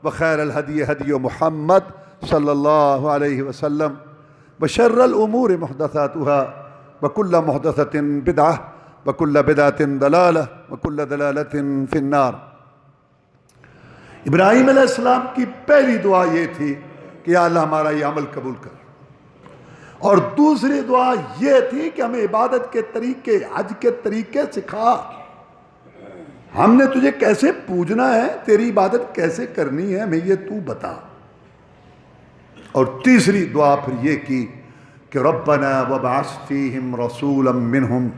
وخير الهدي هدي محمد صلى الله عليه وسلم وشر الأمور محدثاتها وكل محدثة بدعة وكل بدعة ضلالة وكل ضلالة في النار. ابراہیم علیہ السلام کی پہلی دعا یہ تھی کہ یا اللہ ہمارا یہ عمل قبول کر، اور دوسری دعا یہ تھی کہ ہمیں عبادت کے طریقے، حج کے طریقے سکھا. ہم نے تجھے کیسے پوجنا ہے، تیری عبادت کیسے کرنی ہے، ہمیں یہ تو بتا. اور تیسری دعا پھر یہ کی کہ ربنا وابعث فیہم رسولا منہم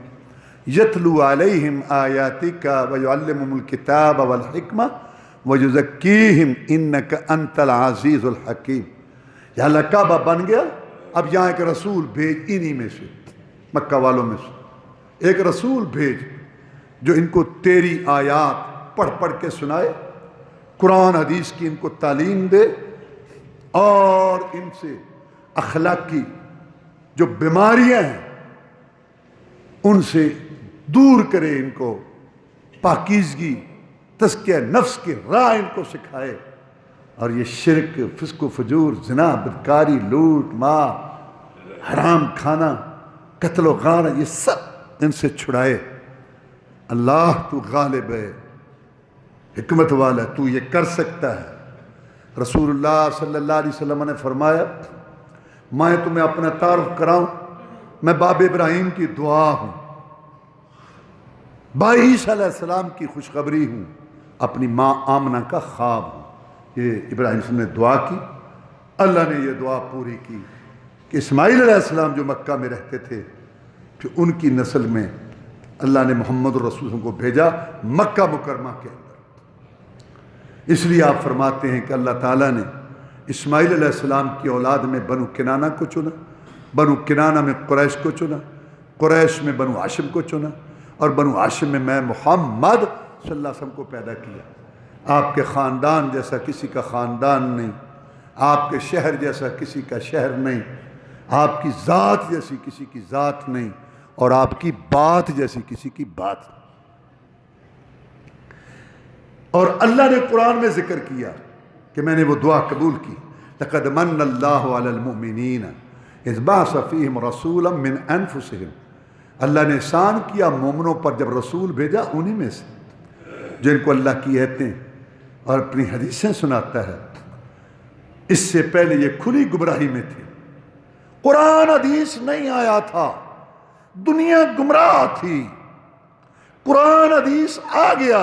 یتلو علیہم آیاتک ویعلمہم الکتاب والحکمہ ویزکیہم انک انت العزیز الحکیم. یا اللہ کعبہ بن گیا، اب یہاں ایک رسول بھیج، انہی میں سے، مکہ والوں میں سے ایک رسول بھیج جو ان کو تیری آیات پڑھ کے سنائے، قرآن حدیث کی ان کو تعلیم دے، اور ان سے اخلاقی جو بیماریاں ہیں ان سے دور کرے، ان کو پاکیزگی، تزکیہ نفس کی راہ ان کو سکھائے، اور یہ شرک، فسق و فجور، زنا، بدکاری، لوٹ مار، حرام کھانا، قتل و غارت، یہ سب ان سے چھڑائے. اللہ تو غالب ہے، حکمت والا، تو یہ کر سکتا ہے. رسول اللہ صلی اللہ علیہ وسلم نے فرمایا میں تمہیں اپنا تعارف کراؤں، میں باب ابراہیم کی دعا ہوں، بائی عیسیٰ علیہ السلام کی خوشخبری ہوں، اپنی ماں آمنہ کا خواب ہوں. یہ ابراہیم صلی اللہ علیہ وسلم نے دعا کی، اللہ نے یہ دعا پوری کی کہ اسماعیل علیہ السلام جو مکہ میں رہتے تھے، پھر ان کی نسل میں اللہ نے محمد الرسول کو بھیجا مکہ مکرمہ کے اندر. اس لیے آپ فرماتے ہیں کہ اللہ تعالیٰ نے اسماعیل علیہ السلام کی اولاد میں بنو کنانہ کو چنا، بنو کنانہ میں قریش کو چنا، قریش میں بنو ہاشم کو چنا، اور بنو ہاشم میں محمد صلی اللہ علیہ وسلم کو پیدا کیا۔ آپ کے خاندان جیسا کسی کا خاندان نہیں، آپ کے شہر جیسا کسی کا شہر نہیں، آپ کی ذات جیسی کسی کی ذات نہیں، اور آپ کی بات جیسی کسی کی بات نہیں۔ اور اللہ نے قرآن میں ذکر کیا کہ میں نے وہ دعا قبول کی، لَقَدْ مَنَّ اللَّهُ عَلَى الْمُؤْمِنِينَ إِذْ بَعَثَ فِيهِمْ رَسُولًا مِّنْ أَنفُسِهِمْ۔ اللہ نے احسان کیا مومنوں پر جب رسول بھیجا انہی میں سے جن کو اللہ کی آیتیں اور اپنی حدیثیں سناتا ہے۔ اس سے پہلے یہ کھلی گمراہی میں تھے، قرآن حدیث نہیں آیا تھا، دنیا گمراہ تھی، قرآن حدیث آ گیا،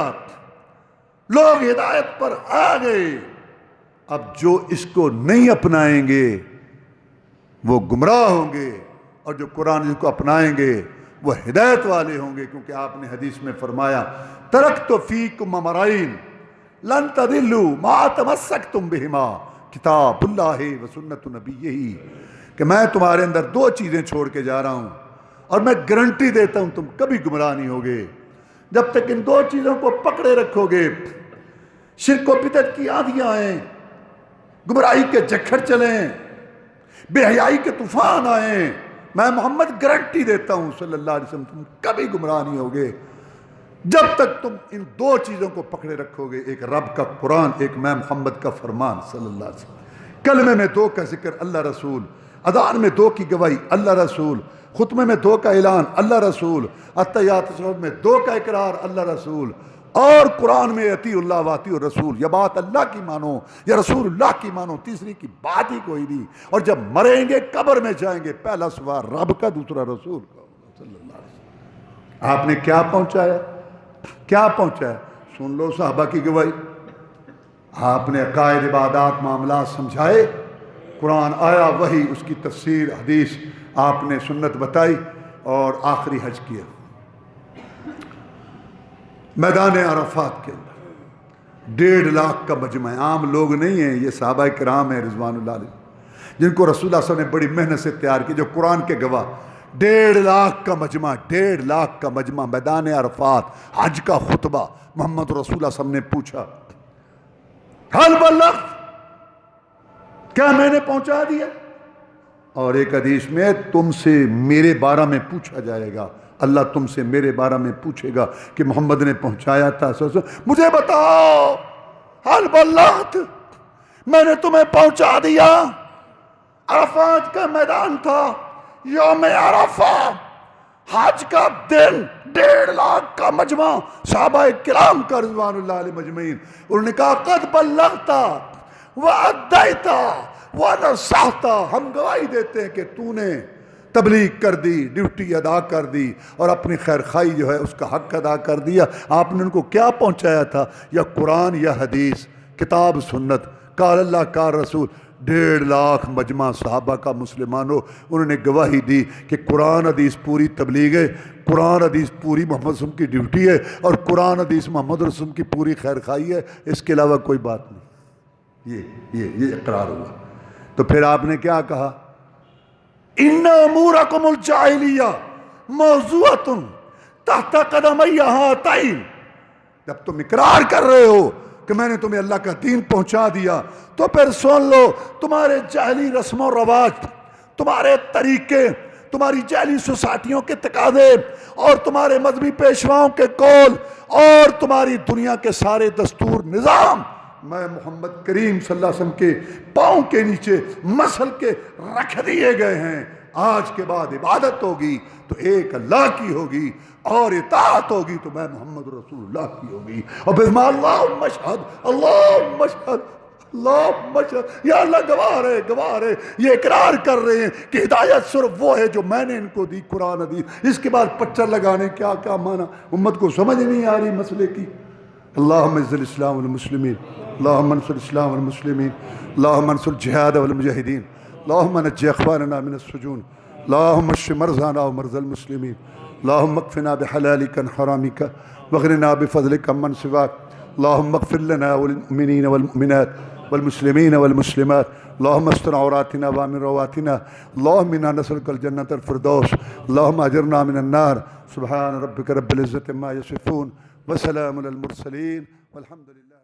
لوگ ہدایت پر آ گئے۔ اب جو اس کو نہیں اپنائیں گے وہ گمراہ ہوں گے، اور جو قرآن کو اپنائیں گے وہ ہدایت والے ہوں گے، کیونکہ آپ نے حدیث میں فرمایا ترکت فیکم امرین لن تضلوا ما تمسکتم بہما کتاب اللہ و سنت نبیہ، کہ میں تمہارے اندر دو چیزیں چھوڑ کے جا رہا ہوں اور میں گارنٹی دیتا ہوں تم کبھی گمراہ نہیں ہوگے جب تک ان دو چیزوں کو پکڑے رکھو گے۔ شرک و بدعت کی آندیاں آئیں، گمراہی کے جھکڑ چلیں، بے حیائی کے طوفان آئیں، میں محمد گارنٹی دیتا ہوں صلی اللہ علیہ وسلم تم کبھی گمراہ نہیں ہوگے جب تک تم ان دو چیزوں کو پکڑے رکھو گے، ایک رب کا قرآن، ایک میں محمد کا فرمان صلی اللہ علیہ وسلم۔ کلمے میں دو کا ذکر اللہ رسول، اذان میں دو کی گواہی اللہ رسول، خطبے میں دو کا اعلان اللہ رسول، اتحیات تشہد میں دو کا اقرار اللہ رسول، اور قرآن میں اطیعوا اللہ واطیعوا الرسول، یا بات اللہ کی مانو یا رسول اللہ کی مانو، تیسری کی بات ہی کوئی نہیں۔ اور جب مریں گے قبر میں جائیں گے پہلا سوال رب کا، دوسرا رسول کا صلی اللہ علیہ وسلم۔ آپ نے کیا پہنچایا؟ کیا پہنچایا؟ سن لو صحابہ کی گواہی، آپ نے عقائد عبادات معاملات سمجھائے، قرآن آیا وحی، اس کی تفسیر حدیث آپ نے سنت بتائی، اور آخری حج کیا میدان عرفات کے اندر 1.5 لاکھ کا مجمع ہے، عام لوگ نہیں ہیں، یہ صحابہ کرام ہیں رضوان اللہ علیہ جن کو رسول اللہ صلی اللہ علیہ وسلم نے بڑی محنت سے تیار کی، جو قرآن کے گواہ۔ 1.5 لاکھ کا مجمع، 1.5 لاکھ کا مجمع، میدان عرفات، حج کا خطبہ۔ محمد رسول اللہ صلی اللہ علیہ وسلم نے پوچھا حل بلغت، کیا میں نے پہنچا دیا؟ اور ایک حدیث میں تم سے میرے بارے میں پوچھا جائے گا، اللہ تم سے میرے بارے میں پوچھے گا کہ محمد نے پہنچایا تھا، مجھے بتاؤ حل بلغت، میں نے تمہیں پہنچا دیا۔ عرفات کا میدان تھا، یوم عرفہ، حج کا دن، 1.5 لاکھ کا مجمع، صحابہ کرام کا رضوان اللہ علیہ مجمعین۔ انہوں نے کہا قد بلغت وأدیت ونصحت، ہم گواہی دیتے ہیں کہ تو نے تبلیغ کر دی، ڈیوٹی ادا کر دی، اور اپنی خیر خواہی جو ہے اس کا حق ادا کر دیا۔ آپ نے ان کو کیا پہنچایا تھا؟ یا قرآن یا حدیث، کتاب سنت، قال اللہ قال رسول۔ 1.5 لاکھ مجمع صحابہ کا مسلمانوں، انہوں نے گواہی دی کہ قرآن حدیث پوری تبلیغ ہے، قرآن حدیث پوری محمد رسول کی ڈیوٹی ہے، اور قرآن حدیث محمد رسول کی پوری خیر خواہی ہے، اس کے علاوہ کوئی بات نہیں۔ یہ اقرار ہوا۔ تو پھر آپ نے کیا کہا؟ ان امورکم الجاہلیہ موضوعۃ تحت قدمی ہاتین، جب تم اقرار کر رہے ہو کہ میں نے تمہیں اللہ کا دین پہنچا دیا، تو پھر سن لو تمہارے جاہلی رسم و رواج، تمہارے طریقے، تمہاری جاہلی سوسائٹیوں کے تقاضے، اور تمہارے مذہبی پیشواؤں کے قول، اور تمہاری دنیا کے سارے دستور نظام میں محمد کریم صلی اللہ علیہ وسلم کے پاؤں کے نیچے مسل کے رکھ دیے گئے ہیں۔ آج کے بعد عبادت ہوگی تو ایک اللہ کی ہوگی، اور اطاعت ہوگی تو میں محمد رسول اللہ کی ہوگی۔ اور پھر اللہم اشہد، اللہم اشہد، اللہم اشہد، یا اللہ گواہ رہے، گواہ رہے، یہ اقرار کر رہے ہیں کہ ہدایت صرف وہ ہے جو میں نے ان کو دی، قرآن حدیث۔ اس کے بعد پچر لگانے کیا کیا مانا، امت کو سمجھ نہیں آ رہی مسئلے کی۔ اللہم اعز الاسلام والمسلمین، اللہم انصر الاسلام والمسلمین، اللہم انصر الجہاد والمجاہدین، اللہم نجی اخواننا من السجون، اللہم اشف مرضانا ومرضى المسلمین، اللہم اکفنا بحلالک عن حرامک واغننا بفضلک عمن سواک، اللهم اغفر لنا وللمؤمنين والمؤمنات والمسلمين والمسلمات. اللهم استر عوراتنا وامن رواتنا. اللهم انا نسألك الجنة الفردوس. اللهم اجرنا من النار. سبحان ربك رب العزة عما يصفون وسلام على المرسلين والحمد لله.